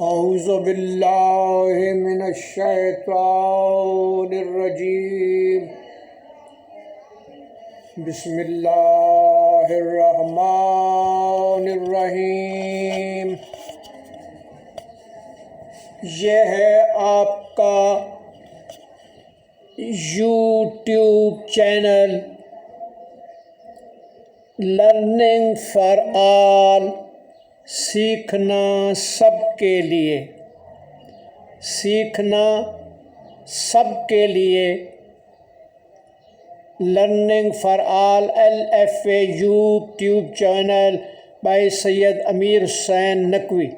اعوذ باللہ من الشیطان الرجیم بسم اللہ الرحمن الرحیم۔ یہ ہے آپ کا YouTube channel learning for all, سیکھنا سب کے لیے، سیکھنا سب کے لیے، learning for all LFA YouTube channel by Syed Amir Hussain Naqvi.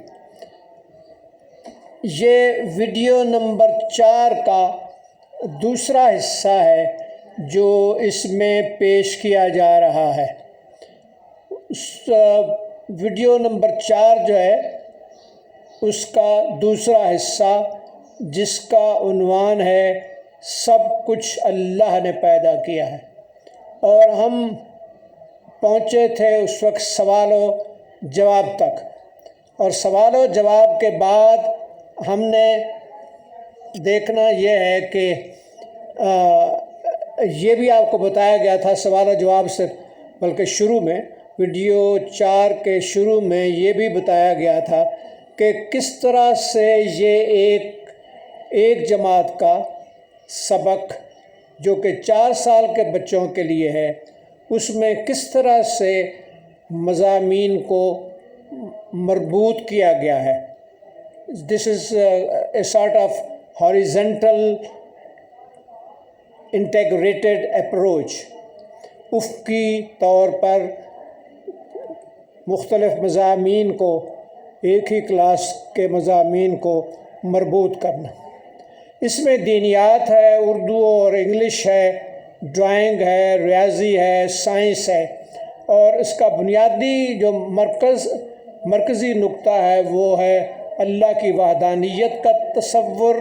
یہ ویڈیو نمبر 4 کا دوسرا حصہ ہے جو اس میں پیش کیا جا رہا ہے۔ ویڈیو نمبر 4 جو ہے اس کا دوسرا حصہ، جس کا عنوان ہے سب کچھ اللہ نے پیدا کیا ہے، اور ہم پہنچے تھے اس وقت سوال و جواب تک، اور سوال و جواب کے بعد ہم نے دیکھنا یہ ہے کہ یہ بھی آپ کو بتایا گیا تھا سوال و جواب سے، بلکہ شروع میں ویڈیو 4 کے شروع میں یہ بھی بتایا گیا تھا کہ کس طرح سے یہ ایک جماعت کا سبق جو کہ 4 سال کے بچوں کے لیے ہے، اس میں کس طرح سے مضامین کو مربوط کیا گیا ہے۔ This is a sort of horizontal integrated approach, افقی طور پر مختلف مضامین کو، ایک ہی کلاس کے مضامین کو مربوط کرنا۔ اس میں دینیات ہے، اردو اور انگلش ہے، ڈرائنگ ہے، ریاضی ہے، سائنس ہے، اور اس کا بنیادی جو مرکزی نقطہ ہے وہ ہے اللہ کی وحدانیت کا تصور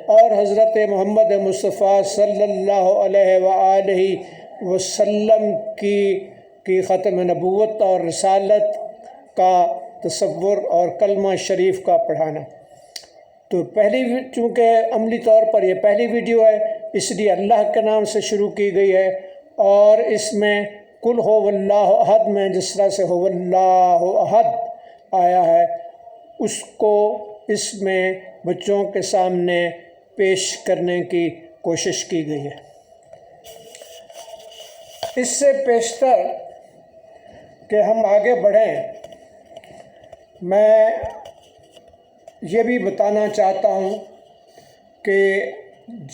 اور حضرت محمد مصطفیٰ صلی اللہ علیہ وآلہ وسلم کی ختم نبوت اور رسالت کا تصور اور کلمہ شریف کا پڑھانا۔ تو چونکہ عملی طور پر یہ پہلی ویڈیو ہے، اس لیے اللہ کے نام سے شروع کی گئی ہے، اور اس میں قل هو اللہ احد میں جس طرح سے هو اللہ احد آیا ہے اس کو اس میں بچوں کے سامنے پیش کرنے کی کوشش کی گئی ہے۔ اس سے پیشتر کہ ہم آگے بڑھیں، میں یہ بھی بتانا چاہتا ہوں کہ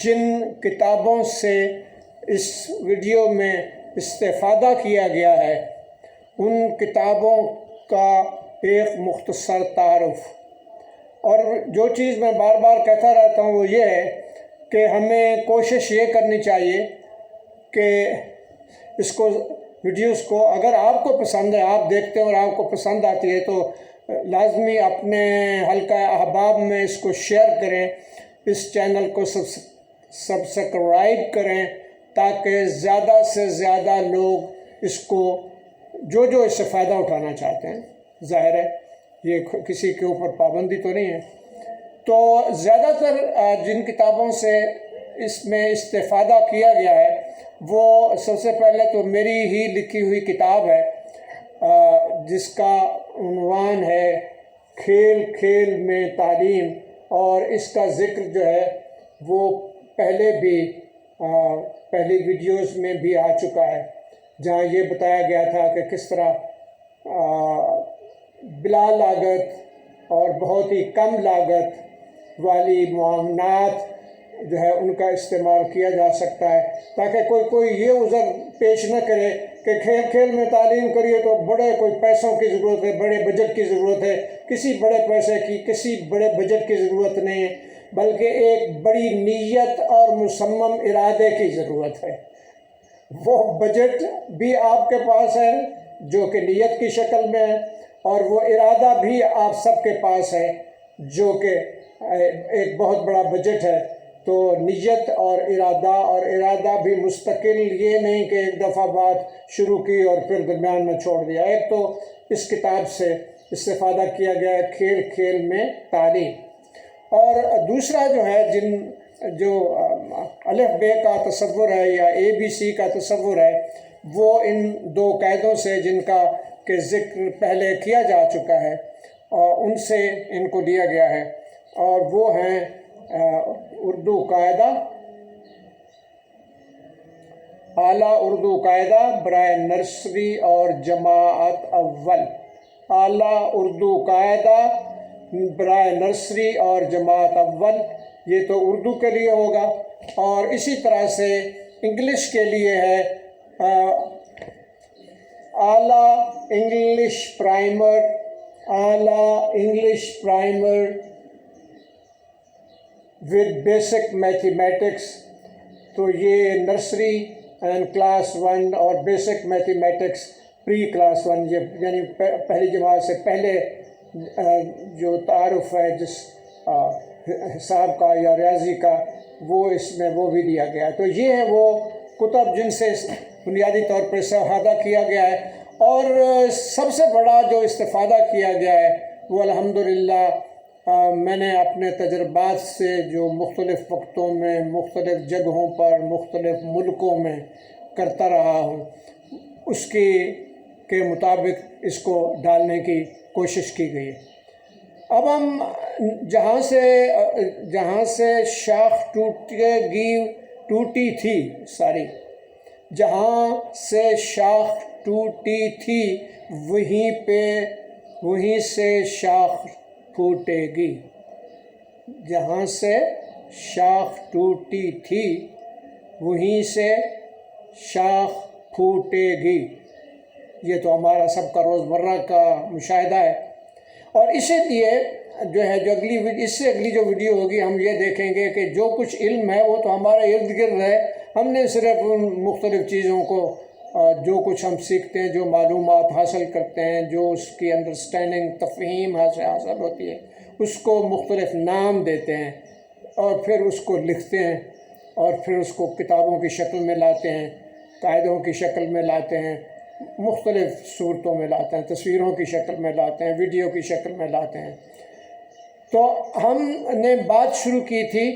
جن کتابوں سے اس ویڈیو میں استفادہ کیا گیا ہے ان کتابوں کا ایک مختصر تعارف، اور جو چیز میں بار بار کہتا رہتا ہوں وہ یہ ہے کہ ہمیں کوشش یہ کرنی چاہیے کہ ویڈیوز کو اگر آپ کو پسند ہے، آپ دیکھتے ہیں اور آپ کو پسند آتی ہے، تو لازمی اپنے حلقہ احباب میں اس کو شیئر کریں، اس چینل کو سبسکرائب کریں، تاکہ زیادہ سے زیادہ لوگ اس کو جو اس سے فائدہ اٹھانا چاہتے ہیں، ظاہر ہے یہ کسی کے اوپر پابندی تو نہیں ہے، تو زیادہ تر جن کتابوں سے اس میں استفادہ کیا گیا ہے وہ سب سے پہلے تو میری ہی لکھی ہوئی کتاب ہے جس کا عنوان ہے کھیل کھیل میں تعلیم، اور اس کا ذکر جو ہے وہ پہلی ویڈیوز میں بھی آ چکا ہے، جہاں یہ بتایا گیا تھا کہ کس طرح بلا لاگت اور بہت ہی کم لاگت والی معاونات جو ہے ان کا استعمال کیا جا سکتا ہے، تاکہ کوئی یہ عذر پیش نہ کرے کہ کھیل کھیل میں تعلیم کریے تو بڑے کوئی پیسوں کی ضرورت ہے، بڑے بجٹ کی ضرورت ہے۔ کسی بڑے پیسے کی، کسی بڑے بجٹ کی ضرورت نہیں ہے، بلکہ ایک بڑی نیت اور مصمم ارادے کی ضرورت ہے۔ وہ بجٹ بھی آپ کے پاس ہے جو کہ نیت کی شکل میں ہے، اور وہ ارادہ بھی آپ سب کے پاس ہے جو کہ ایک بہت بڑا بجٹ ہے۔ تو نیت اور ارادہ بھی مستقل، یہ نہیں کہ ایک دفعہ بات شروع کی اور پھر درمیان میں چھوڑ دیا۔ ایک تو اس کتاب سے استفادہ کیا گیا ہے کھیل کھیل میں تعلیم. اور دوسرا جو ہے جو الف بے کا تصور ہے یا ABC کا تصور ہے وہ ان 2 قاعدوں سے جن کا کہ ذکر پہلے کیا جا چکا ہے اور ان سے ان کو لیا گیا ہے، اور وہ ہیں اردو قاعدہ، اعلیٰ اردو قاعدہ برائے نرسری اور جماعت اول. اعلیٰ اردو قاعدہ برائے نرسری اور جماعت اول، یہ تو اردو کے لیے ہوگا. اور اسی طرح سے انگلش کے لیے ہے اعلیٰ انگلش پرائمر، اعلیٰ English primer with basic mathematics. تو یہ نرسری اینڈ کلاس 1 اور بیسک میتھمیٹکس پری کلاس 1، یہ یعنی پہلی جماعت سے پہلے جو تعارف ہے جس حساب کا یا ریاضی کا، وہ اس میں وہ بھی دیا گیا ہے. تو یہ ہیں وہ کتب جن سے بنیادی طور پر استفادہ کیا گیا ہے. اور سب سے بڑا جو استفادہ کیا گیا ہے وہ الحمدللہ میں نے اپنے تجربات سے جو مختلف وقتوں میں مختلف جگہوں پر مختلف ملکوں میں کرتا رہا ہوں، اس کے مطابق اس کو ڈالنے کی کوشش کی گئی. اب ہم جہاں سے شاخ ٹوٹی تھی جہاں سے شاخ ٹوٹی تھی وہیں سے شاخ پھوٹے گی. جہاں سے شاخ ٹوٹی تھی وہیں سے شاخ پھوٹے گی. یہ تو ہمارا سب کا روزمرہ کا مشاہدہ ہے. اور اسی لیے جو ہے اس سے اگلی جو ویڈیو ہوگی ہم یہ دیکھیں گے کہ جو کچھ علم ہے وہ تو ہمارے ارد گرد ہے. ہم نے صرف مختلف چیزوں کو جو کچھ ہم سیکھتے ہیں، جو معلومات حاصل کرتے ہیں، جو اس کی انڈرسٹینڈنگ تفہیم حاصل ہوتی ہے، اس کو مختلف نام دیتے ہیں اور پھر اس کو لکھتے ہیں اور پھر اس کو کتابوں کی شکل میں لاتے ہیں، قاعدوں کی شکل میں لاتے ہیں، مختلف صورتوں میں لاتے ہیں، تصویروں کی شکل میں لاتے ہیں، ویڈیو کی شکل میں لاتے ہیں. تو ہم نے بات شروع کی تھی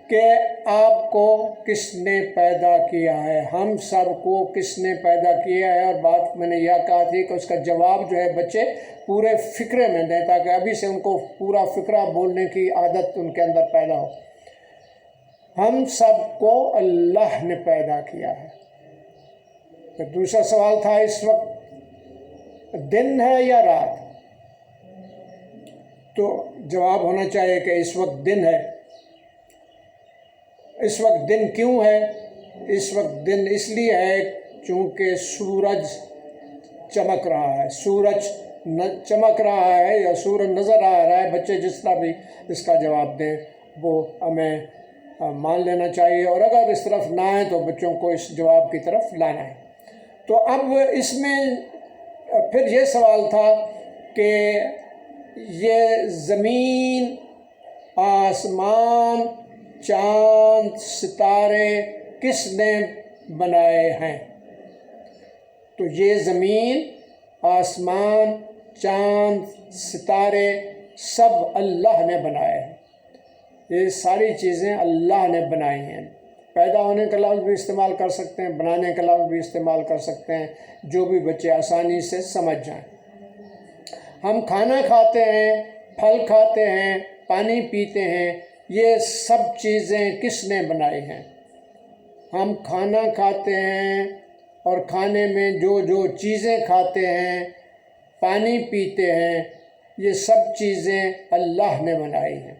کہ آپ کو کس نے پیدا کیا ہے، ہم سب کو کس نے پیدا کیا ہے. اور بات میں نے یہ کہا تھی کہ اس کا جواب جو ہے بچے پورے فقرے میں دیں تاکہ ابھی سے ان کو پورا فقرہ بولنے کی عادت ان کے اندر پیدا ہو. ہم سب کو اللہ نے پیدا کیا ہے. پھر دوسرا سوال تھا اس وقت دن ہے یا رات؟ تو جواب ہونا چاہیے کہ اس وقت دن ہے. اس وقت دن کیوں ہے؟ اس وقت دن اس لیے ہے چونکہ سورج چمک رہا ہے. سورج چمک رہا ہے یا سورج نظر آ رہا ہے. بچے جس طرح بھی اس کا جواب دیں وہ ہمیں مان لینا چاہیے، اور اگر اس طرف نہ آئے تو بچوں کو اس جواب کی طرف لانا ہے. تو اب اس میں پھر یہ سوال تھا کہ یہ زمین، آسمان، چاند، ستارے کس نے بنائے ہیں؟ تو یہ زمین، آسمان، چاند، ستارے سب اللہ نے بنائے ہیں. یہ ساری چیزیں اللہ نے بنائی ہیں. پیدا ہونے کا لفظ بھی استعمال کر سکتے ہیں، بنانے کا لفظ بھی استعمال کر سکتے ہیں، جو بھی بچے آسانی سے سمجھ جائیں. ہم کھانا کھاتے ہیں، پھل کھاتے ہیں، پانی پیتے ہیں، یہ سب چیزیں کس نے بنائی ہیں؟ ہم کھانا کھاتے ہیں اور کھانے میں جو چیزیں کھاتے ہیں، پانی پیتے ہیں، یہ سب چیزیں اللہ نے بنائی ہیں.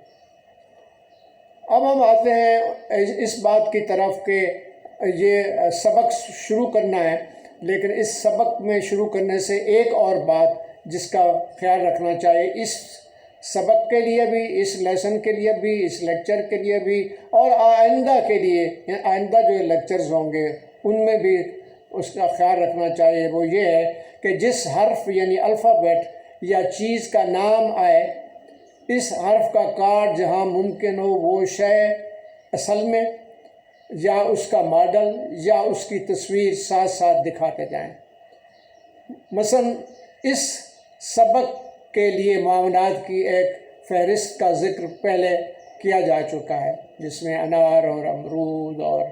اب ہم آتے ہیں اس بات کی طرف کہ یہ سبق شروع کرنا ہے، لیکن اس سبق میں شروع کرنے سے ایک اور بات جس کا خیال رکھنا چاہیے، اس سبق کے لیے بھی، اس لیسن کے لیے بھی، اس لیکچر کے لیے بھی، اور آئندہ کے لیے، آئندہ جو لیکچرز ہوں گے ان میں بھی اس کا خیال رکھنا چاہیے. وہ یہ ہے کہ جس حرف یعنی الفابیٹ یا چیز کا نام آئے، اس حرف کا کارڈ جہاں ممکن ہو وہ شے اصل میں یا اس کا ماڈل یا اس کی تصویر ساتھ ساتھ دکھاتے جائیں. مثلا اس سبق کے لیے معاونات کی ایک فہرست کا ذکر پہلے کیا جا چکا ہے، جس میں انار اور امرود اور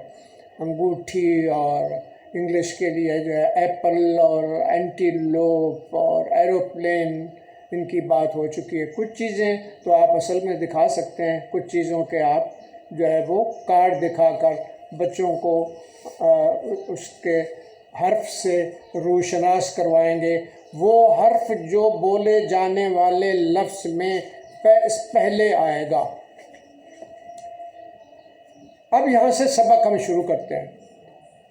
انگوٹھی اور انگلش کے لیے جو ہے ایپل اور اینٹیلوپ اور ایروپلین، ان کی بات ہو چکی ہے۔ کچھ چیزیں تو آپ اصل میں دکھا سکتے ہیں، کچھ چیزوں کے آپ جو ہے وہ کارڈ دکھا کر بچوں کو اس کے حرف سے روشناس کروائیں گے۔ وہ حرف جو بولے جانے والے لفظ میں پہلے آئے گا۔ اب یہاں سے سبق ہم شروع کرتے ہیں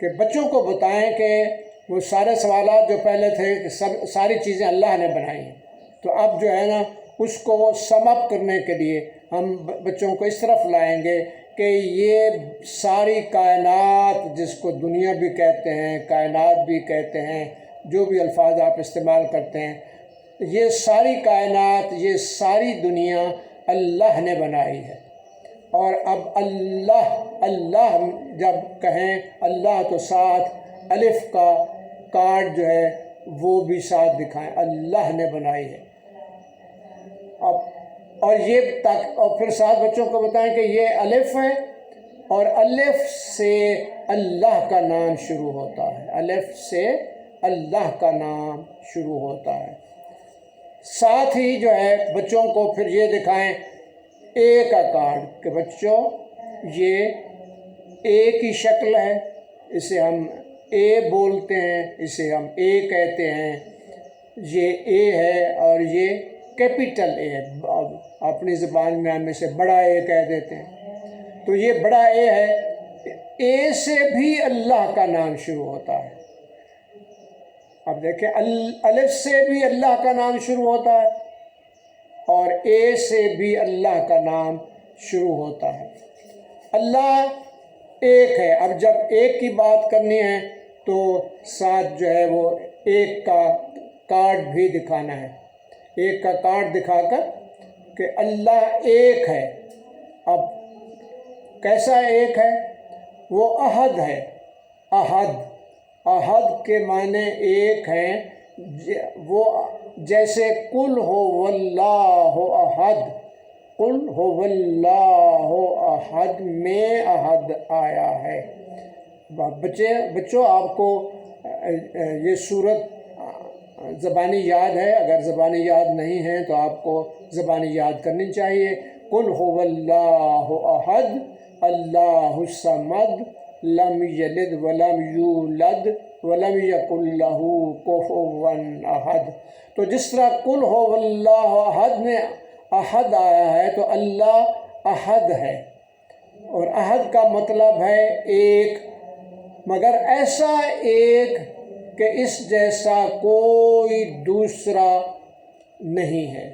کہ بچوں کو بتائیں کہ وہ سارے سوالات جو پہلے تھے ساری چیزیں اللہ نے بنائی ہیں، تو اب جو ہے نا اس کو سم اپ کرنے کے لیے ہم بچوں کو اس طرف لائیں گے کہ یہ ساری کائنات، جس کو دنیا بھی کہتے ہیں، کائنات بھی کہتے ہیں، جو بھی الفاظ آپ استعمال کرتے ہیں، یہ ساری کائنات، یہ ساری دنیا اللہ نے بنائی ہے۔ اور اب اللہ جب کہیں اللہ تو ساتھ الف کا کارڈ جو ہے وہ بھی ساتھ دکھائیں، اللہ نے بنائی ہے۔ اور پھر ساتھ بچوں کو بتائیں کہ یہ الف ہے اور الف سے اللہ کا نام شروع ہوتا ہے، الف سے اللہ کا نام شروع ہوتا ہے۔ ساتھ ہی جو ہے بچوں کو پھر یہ دکھائیں اے کا کارڈ کہ بچوں یہ اے کی شکل ہے، اسے ہم اے بولتے ہیں، اسے ہم اے کہتے ہیں، یہ اے ہے اور یہ کیپیٹل اے ہے، اپنی زبان میں ہم اسے بڑا اے کہہ دیتے ہیں۔ تو یہ بڑا اے ہے، اے سے بھی اللہ کا نام شروع ہوتا ہے۔ اب دیکھیں الف سے بھی اللہ کا نام شروع ہوتا ہے اور اے سے بھی اللہ کا نام شروع ہوتا ہے۔ اللہ ایک ہے۔ اب جب ایک کی بات کرنی ہے تو ساتھ جو ہے وہ ایک کا کارڈ بھی دکھانا ہے، ایک کا کارڈ دکھا کر کہ اللہ ایک ہے۔ اب کیسا ایک ہے؟ وہ احد ہے۔ احد کے معنی ایک ہیں، وہ جیسے قل ہو واللہ احد، قل ہو واللہ احد میں احد آیا ہے۔ بچوں آپ کو یہ سورت زبانی یاد ہے، اگر زبانی یاد نہیں ہے تو آپ کو زبانی یاد کرنی چاہیے۔ قل ہو واللہ احد اللہ الصمد لم یلد ولم یولد ولم یکن لہ کفوا احد۔ تو جس طرح قل ہو واللہ احد میں احد آیا ہے تو اللہ احد ہے، اور احد کا مطلب ہے ایک، مگر ایسا ایک کہ اس جیسا کوئی دوسرا نہیں ہے۔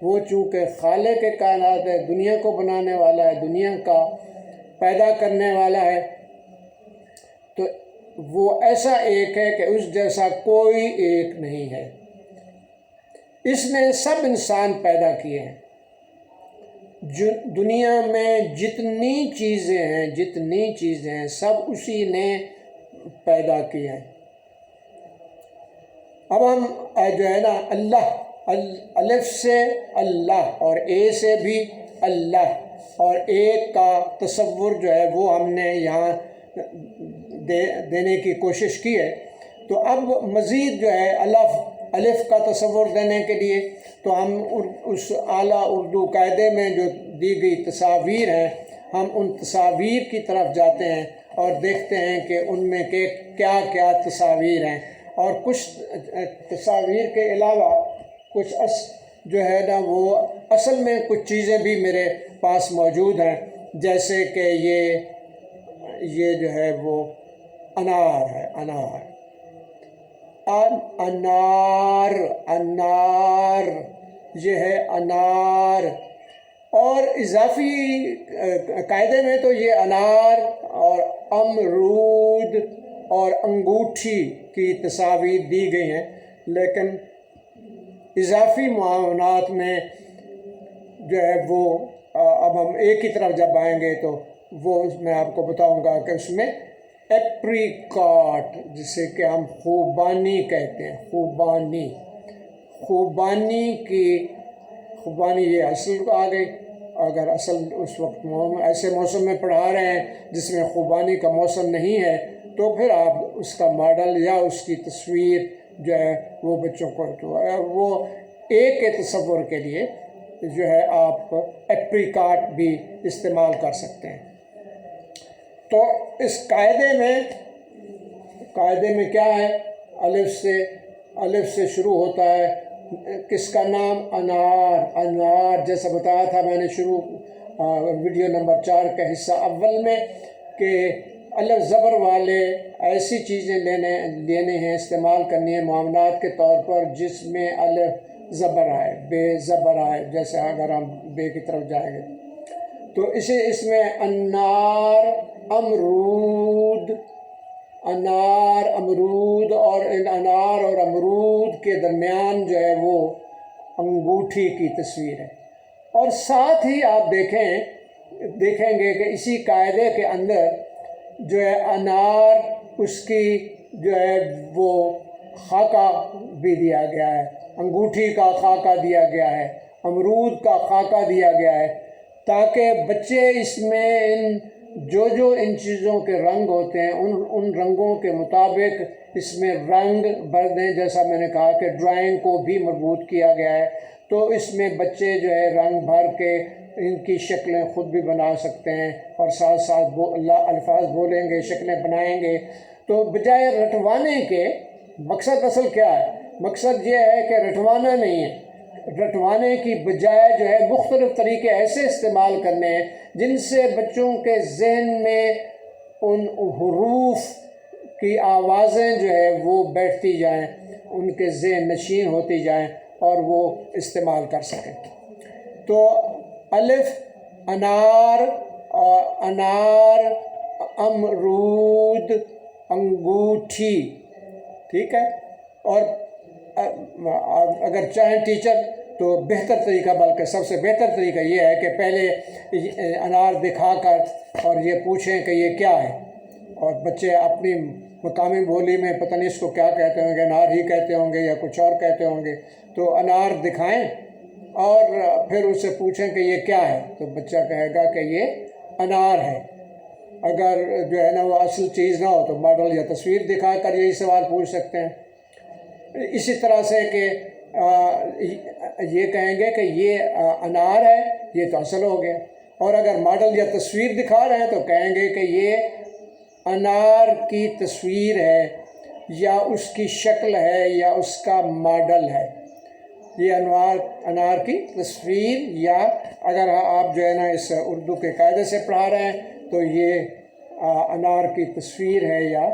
وہ چونکہ خالق کائنات ہے، دنیا کو بنانے والا ہے، دنیا کا پیدا کرنے والا ہے، تو وہ ایسا ایک ہے کہ اس جیسا کوئی ایک نہیں ہے۔ اس نے سب انسان پیدا کیے ہیں۔ دنیا میں جتنی چیزیں ہیں سب اسی نے پیدا کی ہیں۔ اب ہم جو ہے نا اللہ، الف سے اللہ اور اے سے بھی اللہ، اور ایک کا تصور جو ہے وہ ہم نے یہاں دینے کی کوشش کی ہے۔ تو اب مزید جو ہے الف کا تصور دینے کے لیے تو ہم اس اعلیٰ اردو قاعدے میں جو دی گئی تصاویر ہیں، ہم ان تصاویر کی طرف جاتے ہیں اور دیکھتے ہیں کہ ان میں کیا کیا تصاویر ہیں، اور کچھ تصاویر کے علاوہ کچھ جو ہے نا وہ اصل میں کچھ چیزیں بھی میرے پاس موجود ہیں، جیسے کہ یہ جو ہے وہ انار ہے، انار یہ ہے انار، اور اضافی قاعدے میں تو یہ انار اور امرود اور انگوٹھی کی تصاویر دی گئی ہیں، لیکن اضافی معاونات میں جو ہے وہ اب ہم ایک ہی طرف جب آئیں گے تو وہ میں آپ کو بتاؤں گا کہ اس میں ایپریکاٹ، جسے کہ ہم خوبانی کہتے ہیں، خوبانی یہ اصل آ گئی. اگر اصل اس وقت ایسے موسم میں پڑھا رہے ہیں جس میں خوبانی کا موسم نہیں ہے تو پھر آپ اس کا ماڈل یا اس کی تصویر جو ہے وہ بچوں کو وہ ایک کے تصور کے لیے جو ہے آپ ایپریکاٹ بھی استعمال کر سکتے ہیں. تو اس قاعدے میں کیا ہے؟ الف سے شروع ہوتا ہے. کس کا نام؟ انار. جیسا بتایا تھا میں نے ویڈیو نمبر 4 کا حصہ اول میں کہ الف زبر والے ایسی چیزیں لینے ہیں، استعمال کرنی ہے معاملات کے طور پر جس میں الف زبر آئے، بے زبر آئے. جیسے اگر ہم بے کی طرف جائیں گے تو اس میں انار، امرود اور انار اور امرود کے درمیان جو ہے وہ انگوٹھی کی تصویر ہے. اور ساتھ ہی آپ دیکھیں گے کہ اسی قاعدے کے اندر جو ہے انار، اس کی جو ہے وہ خاکہ بھی دیا گیا ہے، انگوٹھی کا خاکہ دیا گیا ہے، امرود کا خاکہ دیا گیا ہے، تاکہ بچے اس میں جو ان چیزوں کے رنگ ہوتے ہیں ان رنگوں کے مطابق اس میں رنگ بھر دیں. جیسا میں نے کہا کہ ڈرائنگ کو بھی مربوط کیا گیا ہے، تو اس میں بچے جو ہے رنگ بھر کے ان کی شکلیں خود بھی بنا سکتے ہیں اور ساتھ ساتھ الفاظ بولیں گے، شکلیں بنائیں گے. تو بجائے رٹوانے کے مقصد اصل کیا ہے؟ مقصد یہ ہے کہ رٹوانا نہیں ہے. رٹوانے کی بجائے جو ہے مختلف طریقے ایسے استعمال کرنے ہیں جن سے بچوں کے ذہن میں ان حروف کی آوازیں جو ہے وہ بیٹھتی جائیں، ان کے ذہن نشین ہوتی جائیں اور وہ استعمال کر سکیں. تو الف انار، امرود، انگوٹھی، ٹھیک ہے. اور اگر چاہیں ٹیچر تو بہتر طریقہ، بلکہ سب سے بہتر طریقہ یہ ہے کہ پہلے انار دکھا کر اور یہ پوچھیں کہ یہ کیا ہے، اور بچے اپنی مقامی بولی میں پتہ نہیں اس کو کیا کہتے ہوں گے، انار ہی کہتے ہوں گے یا کچھ اور کہتے ہوں گے. تو انار دکھائیں اور پھر اس سے پوچھیں کہ یہ کیا ہے، تو بچہ کہے گا کہ یہ انار ہے. اگر جو ہے نا وہ اصل چیز نہ ہو تو ماڈل یا تصویر دکھا کر یہی سوال پوچھ سکتے ہیں. اسی طرح سے کہ یہ کہیں گے کہ یہ انار ہے، یہ تو اصل ہو گیا. اور اگر ماڈل یا تصویر دکھا رہے ہیں تو کہیں گے کہ یہ انار کی تصویر ہے یا اس کی شکل ہے یا اس کا ماڈل ہے. یہ انار کی تصویر، یا اگر آپ جو ہے نا اس اردو کے قاعدے سے پڑھا رہے ہیں تو یہ انار کی تصویر ہے یا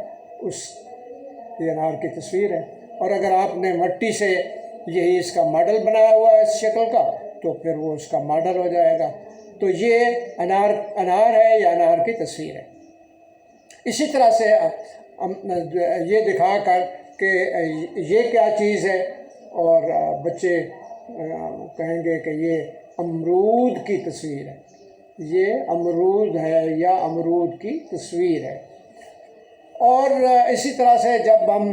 یہ انار کی تصویر ہے. اور اگر آپ نے مٹی سے یہی اس کا ماڈل بنایا ہوا ہے اس شکل کا تو پھر وہ اس کا ماڈل ہو جائے گا. تو یہ انار ہے یا انار کی تصویر ہے. اسی طرح سے یہ دکھا کر کہ یہ کیا چیز ہے، اور بچے کہیں گے کہ یہ امرود کی تصویر ہے، یہ امرود ہے یا امرود کی تصویر ہے. اور اسی طرح سے جب ہم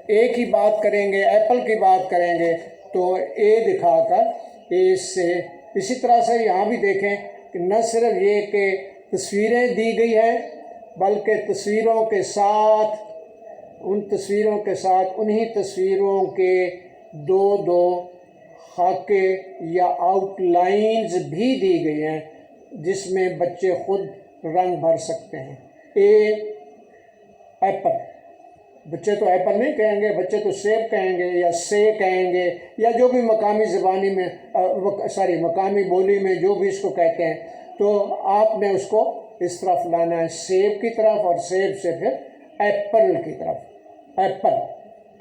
اے کی بات کریں گے، ایپل کی بات کریں گے تو اے دکھا کر اے سے، اسی طرح سے یہاں بھی دیکھیں کہ نہ صرف یہ کہ تصویریں دی گئی ہیں بلکہ تصویروں کے ساتھ انہی تصویروں کے دو خاکے یا آؤٹ لائنز بھی دی گئی ہیں جس میں بچے خود رنگ بھر سکتے ہیں. ایپل، بچے تو ایپل نہیں کہیں گے، بچے تو سیب کہیں گے یا سے کہیں گے یا جو بھی مقامی بولی میں جو بھی اس کو کہتے ہیں. تو آپ نے اس کو اس طرف لانا ہے، سیب کی طرف، اور سیب سے پھر ایپل کی طرف، ایپل.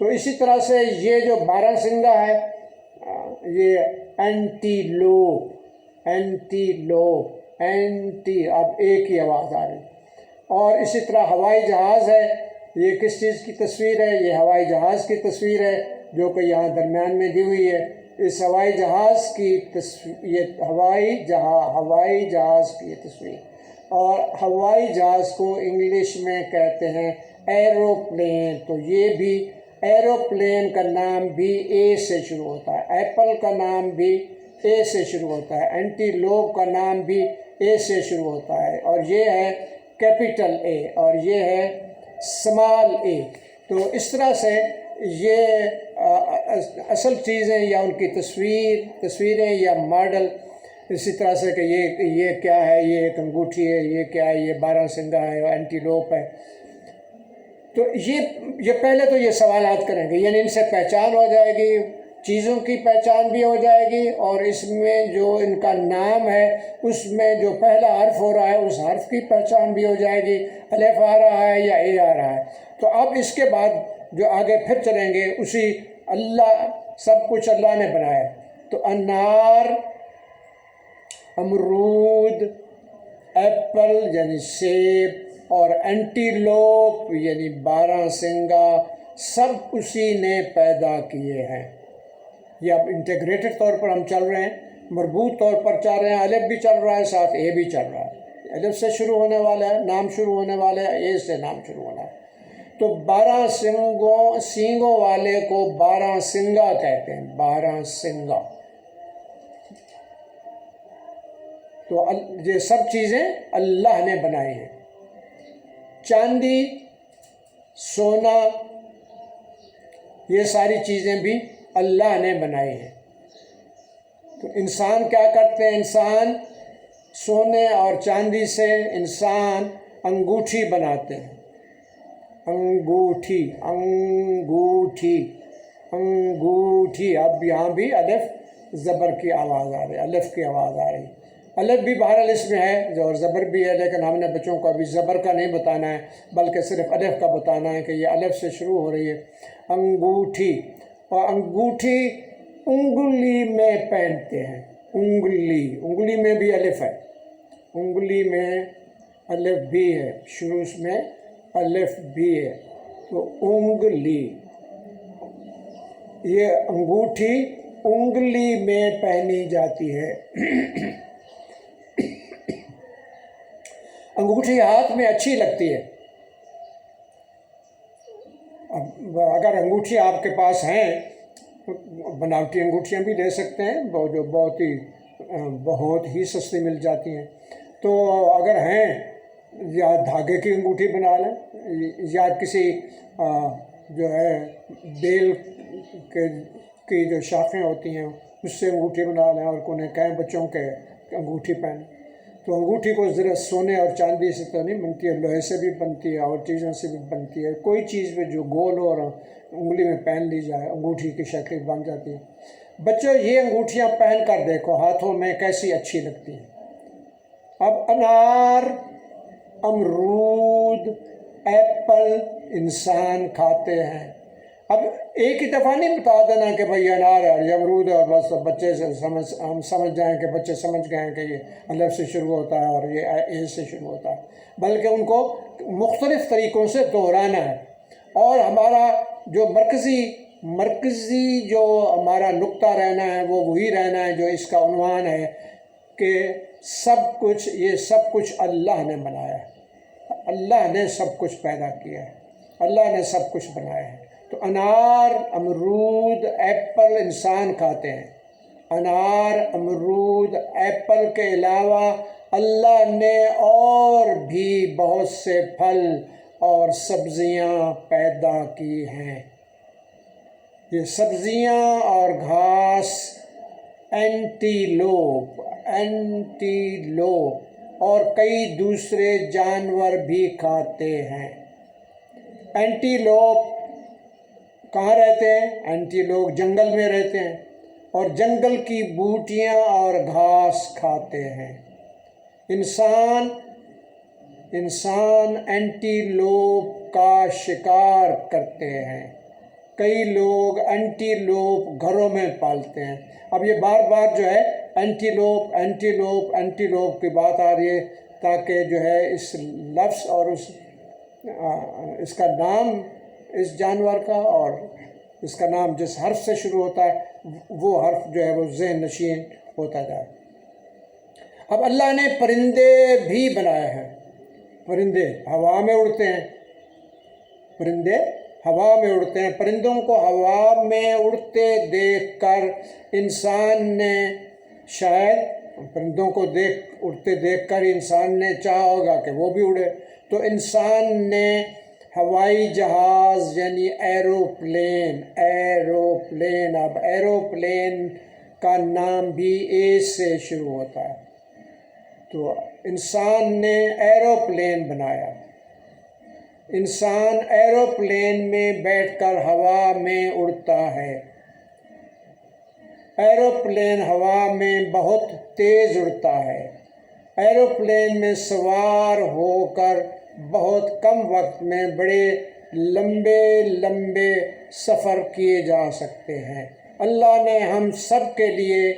تو اسی طرح سے یہ جو بارہسنگا ہے یہ اینٹیلوپ، اب ایک ہی آواز آ رہی. اور اسی طرح ہوائی جہاز ہے، یہ کس چیز کی تصویر ہے؟ یہ ہوائی جہاز کی تصویر ہے جو کہ یہاں درمیان میں دی ہوئی ہے. اس ہوائی جہاز کی تصویر، یہ ہوائی جہاز کی تصویر. اور ہوائی جہاز کو انگلش میں کہتے ہیں ایروپلین. تو یہ بھی ایروپلین کا نام بھی اے سے شروع ہوتا ہے، ایپل کا نام بھی اے سے شروع ہوتا ہے، اینٹیلوپ کا نام بھی اے سے شروع ہوتا ہے، اور یہ ہے کیپٹل اے اور یہ ہے اسمال اے۔ تو اس طرح سے یہ اصل چیزیں یا ان کی تصویریں یا ماڈل، اسی طرح سے کہ یہ کیا ہے، یہ ایک انگوٹھی ہے، یہ کیا ہے، یہ 12 سنگا ہے، اینٹیلوپ ہے۔ تو یہ پہلے تو یہ سوالات کریں گے، یعنی ان سے پہچان ہو جائے گی، چیزوں کی پہچان بھی ہو جائے گی، اور اس میں جو ان کا نام ہے اس میں جو پہلا حرف ہو رہا ہے اس حرف کی پہچان بھی ہو جائے گی، الف آ رہا ہے یا اے آ رہا ہے۔ تو اب اس کے بعد جو آگے پھر چلیں گے، اسی اللہ، سب کچھ اللہ نے بنایا۔ تو انار، امرود، ایپل یعنی سیب، اور اینٹیلوپ یعنی 12 سنگا، سب اسی نے پیدا کیے ہیں۔ یہ اب انٹیگریٹڈ طور پر ہم چل رہے ہیں، مربوط طور پر چل رہے ہیں، الف بھی چل رہا ہے ساتھ اے بھی چل رہا ہے، الف سے شروع ہونے والا ہے نام شروع ہونے والا ہے، اے سے نام شروع ہونا ہے۔ تو 12 سینگوں والے کو 12 سنگا کہتے ہیں، 12 سنگا۔ تو یہ سب چیزیں اللہ نے بنائی ہیں۔ چاندی، سونا، یہ ساری چیزیں بھی اللہ نے بنائی ہیں۔ تو انسان کیا کرتے ہیں؟ انسان سونے اور چاندی سے انسان انگوٹھی بناتے ہیں، انگوٹھی، انگوٹھی، انگوٹھی۔ اب یہاں بھی الف زبر کی آواز آ رہی ہے، الف کی آواز آ رہی ہے۔ الف بھی بہرحال اس میں ہے اور زبر بھی ہے، لیکن ہم نے بچوں کو ابھی زبر کا نہیں بتانا ہے بلکہ صرف الف کا بتانا ہے کہ یہ الف سے شروع ہو رہی ہے۔ انگوٹھی، اور انگوٹھی انگلی میں پہنتے ہیں، انگلی میں بھی الف ہے، انگلی میں الف بھی ہے، شروع میں الف بھی ہے۔ تو انگلی، یہ انگوٹھی انگلی میں پہنی جاتی ہے۔ انگوٹھی ہاتھ میں اچھی لگتی ہے۔ اگر انگوٹھی آپ کے پاس ہیں، بناوٹی انگوٹھیاں بھی لے سکتے ہیں جو بہت ہی سستی مل جاتی ہیں۔ تو اگر ہیں، یا دھاگے کی انگوٹھی بنا لیں، یا کسی جو ہے بیل کی جو شاخیں ہوتی ہیں اس سے انگوٹھی بنا لیں، اور انہیں کہیں بچوں کے انگوٹھی پہنیں۔ تو انگوٹھی کو ذرا سونے اور چاندی سے تو نہیں بنتی ہے، لوہے سے بھی بنتی ہے اور چیزوں سے بھی بنتی ہے، کوئی چیز بھی جو گول ہو اور انگلی میں پہن لی جائے انگوٹھی کی شکل بن جاتی ہے۔ بچوں یہ انگوٹھیاں پہن کر دیکھو ہاتھوں میں کیسی اچھی لگتی ہیں۔ اب انار، امرود، ایپل انسان کھاتے ہیں۔ اب ایک ہی دفعہ نہیں بتا دینا کہ بھئی انار ہے اور یہ امرود ہے اور بس بچے سے ہم سمجھ جائیں کہ بچے سمجھ گئے ہیں کہ یہ الف سے شروع ہوتا ہے اور یہ اے سے شروع ہوتا ہے، بلکہ ان کو مختلف طریقوں سے دہرانا ہے۔ اور ہمارا جو مرکزی جو ہمارا نقطہ رہنا ہے وہ وہی رہنا ہے جو اس کا عنوان ہے کہ یہ سب کچھ اللہ نے بنایا ہے، اللہ نے سب کچھ پیدا کیا ہے، اللہ نے سب کچھ بنایا ہے۔ تو انار، امرود، ایپل انسان کھاتے ہیں۔ انار، امرود، ایپل کے علاوہ اللہ نے اور بھی بہت سے پھل اور سبزیاں پیدا کی ہیں۔ یہ سبزیاں اور گھاس اینٹیلوپ اور کئی دوسرے جانور بھی کھاتے ہیں۔ اینٹیلوپ کہاں رہتے ہیں؟ اینٹیلوپ جنگل میں رہتے ہیں اور جنگل کی بوٹیاں اور گھاس کھاتے ہیں۔ انسان اینٹیلوپ کا شکار کرتے ہیں۔ کئی لوگ اینٹیلوپ گھروں میں پالتے ہیں۔ اب یہ بار بار جو ہے اینٹیلوپ کی بات آ رہی ہے تاکہ جو ہے اس لفظ اور اس کا نام اس جانور کا اور اس کا نام جس حرف سے شروع ہوتا ہے وہ حرف جو ہے وہ ذہن نشین ہوتا جائے۔ اب اللہ نے پرندے بھی بنائے ہیں۔ پرندے ہوا میں اڑتے ہیں، پرندے ہوا میں اڑتے ہیں۔ پرندوں کو ہوا میں اڑتے دیکھ کر انسان نے شاید پرندوں کو اڑتے دیکھ کر انسان نے چاہا ہوگا کہ وہ بھی اڑے، تو انسان نے ہوائی جہاز یعنی ایروپلین اب ایروپلین کا نام بھی اے سے شروع ہوتا ہے، تو انسان نے ایروپلین بنایا۔ انسان ایروپلین میں بیٹھ کر ہوا میں اڑتا ہے۔ ایروپلین ہوا میں بہت تیز اڑتا ہے۔ ایروپلین میں سوار ہو کر بہت کم وقت میں بڑے لمبے سفر کیے جا سکتے ہیں۔ اللہ نے ہم سب کے لیے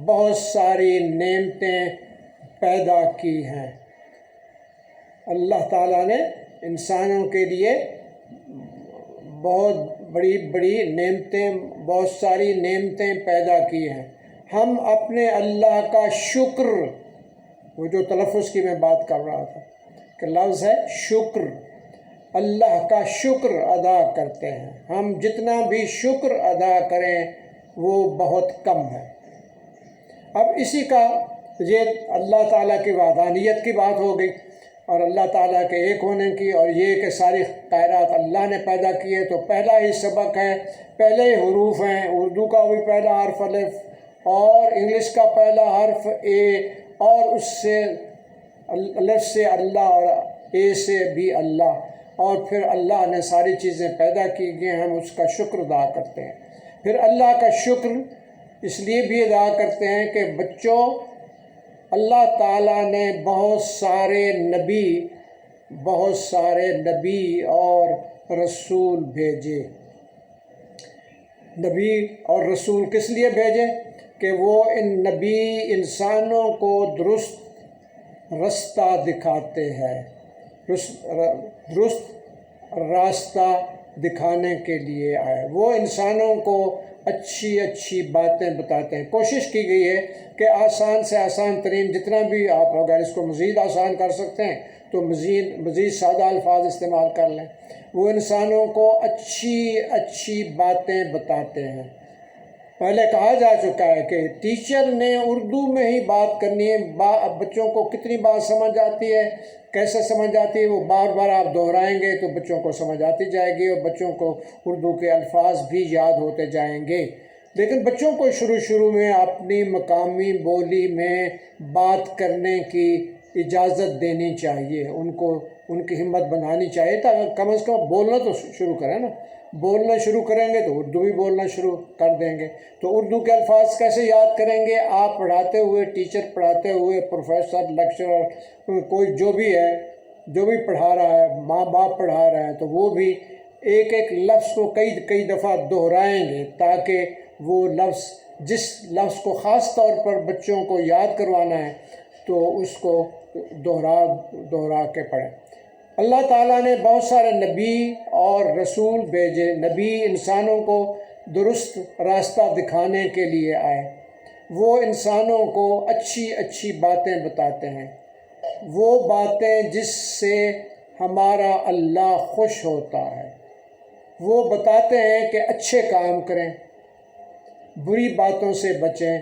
بہت ساری نعمتیں پیدا کی ہیں۔ اللہ تعالیٰ نے انسانوں کے لیے بہت بڑی نعمتیں، بہت ساری نعمتیں پیدا کی ہیں۔ ہم اپنے اللہ کا شکر، وہ جو تلفظ کی میں بات کر رہا تھا کہ لفظ ہے شکر، اللہ کا شکر ادا کرتے ہیں۔ ہم جتنا بھی شکر ادا کریں وہ بہت کم ہے۔ اب اسی کا یہ اللہ تعالیٰ کی وحدانیت کی بات ہو گئی اور اللہ تعالیٰ کے ایک ہونے کی، اور یہ کہ ساری خیرات اللہ نے پیدا کی ہے۔ تو پہلا ہی سبق ہے، پہلے ہی حروف ہیں، اردو کا بھی پہلا حرف الف اور انگلش کا پہلا حرف اے، اور اس سے الف سے اللہ اور اے سے بھی اللہ، اور پھر اللہ نے ساری چیزیں پیدا کی گئی، ہم اس کا شکر ادا کرتے ہیں۔ پھر اللہ کا شکر اس لیے بھی ادا کرتے ہیں کہ بچوں، اللہ تعالیٰ نے بہت سارے نبی اور رسول بھیجے۔ نبی اور رسول کس لیے بھیجے؟ کہ وہ ان نبی انسانوں کو درست راستہ دکھاتے ہیں، درست راستہ دکھانے کے لیے آئے۔ وہ انسانوں کو اچھی باتیں بتاتے ہیں۔ کوشش کی گئی ہے کہ آسان سے آسان ترین، جتنا بھی آپ اگر اس کو مزید آسان کر سکتے ہیں تو مزید سادہ الفاظ استعمال کر لیں۔ وہ انسانوں کو اچھی باتیں بتاتے ہیں۔ پہلے کہا جا چکا ہے کہ ٹیچر نے اردو میں ہی بات کرنی ہے۔ بچوں کو کتنی بات سمجھ آتی ہے، کیسے سمجھ آتی ہے، وہ بار بار آپ دہرائیں گے تو بچوں کو سمجھ آتی جائے گی اور بچوں کو اردو کے الفاظ بھی یاد ہوتے جائیں گے۔ لیکن بچوں کو شروع میں اپنی مقامی بولی میں بات کرنے کی اجازت دینی چاہیے، ان کی ہمت بنانی چاہیے، تاکہ کم از کم بولنا تو شروع کریں نا۔ بولنا شروع کریں گے تو اردو بھی بولنا شروع کر دیں گے۔ تو اردو کے الفاظ کیسے یاد کریں گے؟ آپ پڑھاتے ہوئے، ٹیچر پڑھاتے ہوئے، پروفیسر، لیکچرر، کوئی جو بھی پڑھا رہا ہے، ماں باپ پڑھا رہے ہیں، تو وہ بھی ایک لفظ کو کئی دفعہ دہرائیں گے تاکہ وہ لفظ، جس لفظ کو خاص طور پر بچوں کو یاد کروانا ہے تو اس کو دہرا کے پڑھیں۔ اللہ تعالیٰ نے بہت سارے نبی اور رسول بھیجے۔ نبی انسانوں کو درست راستہ دکھانے کے لیے آئے۔ وہ انسانوں کو اچھی باتیں بتاتے ہیں، وہ باتیں جس سے ہمارا اللہ خوش ہوتا ہے۔ وہ بتاتے ہیں کہ اچھے کام کریں، بری باتوں سے بچیں،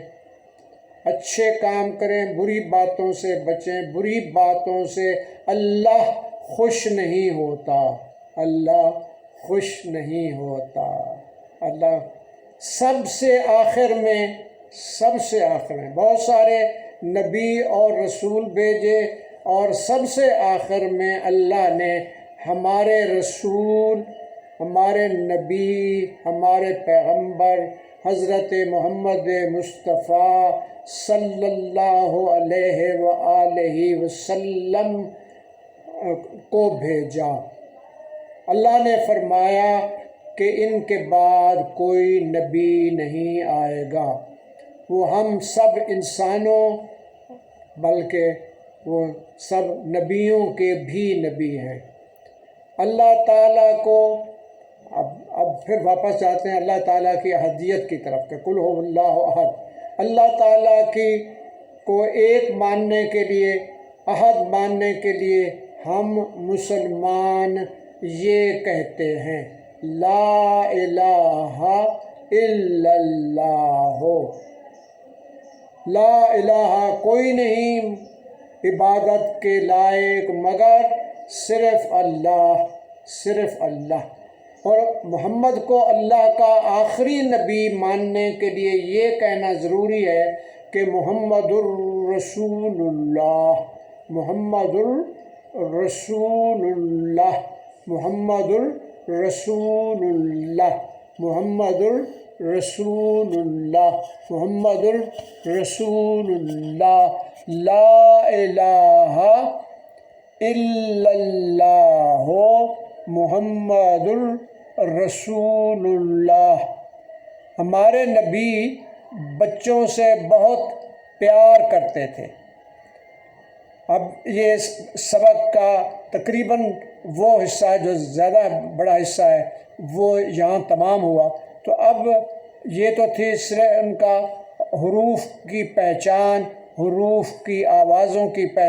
اچھے کام کریں، بری باتوں سے بچیں۔ بری باتوں سے اللہ خوش نہیں ہوتا، اللہ خوش نہیں ہوتا۔ اللہ سب سے آخر میں بہت سارے نبی اور رسول بھیجے، اور سب سے آخر میں اللہ نے ہمارے رسول، ہمارے نبی، ہمارے پیغمبر حضرت محمد مصطفیٰ صلی اللہ علیہ وآلہ وسلم کو بھیجا۔ اللہ نے فرمایا کہ ان کے بعد کوئی نبی نہیں آئے گا، وہ ہم سب انسانوں، بلکہ وہ سب نبیوں کے بھی نبی ہیں۔ اللہ تعالیٰ کو اب پھر واپس جاتے ہیں اللہ تعالیٰ کی احدیت کی طرف کہ قل هو اللہ احد۔ اللہ تعالیٰ کو ایک ماننے کے لیے، احد ماننے کے لیے ہم مسلمان یہ کہتے ہیں لا الہ الا اللہ، لا الہ کوئی نہیں عبادت کے لائق مگر صرف اللہ، صرف اللہ۔ اور محمد کو اللہ کا آخری نبی ماننے کے لیے یہ کہنا ضروری ہے کہ محمد الرسول اللہ، محمد الرسول اللہ، محمد الرسول اللہ، محمد الرسول اللہ، محمد الرسول اللہ، لا الہ الا اللہ، محمد الرسول اللہ۔ ہمارے نبی بچوں سے بہت پیار کرتے تھے۔ اب یہ سبق کا تقریباً وہ حصہ ہے جو زیادہ بڑا حصہ ہے وہ یہاں تمام ہوا۔ تو اب یہ تو تھی صرف ان کا حروف کی پہچان، حروف کی آوازوں کی پہچان۔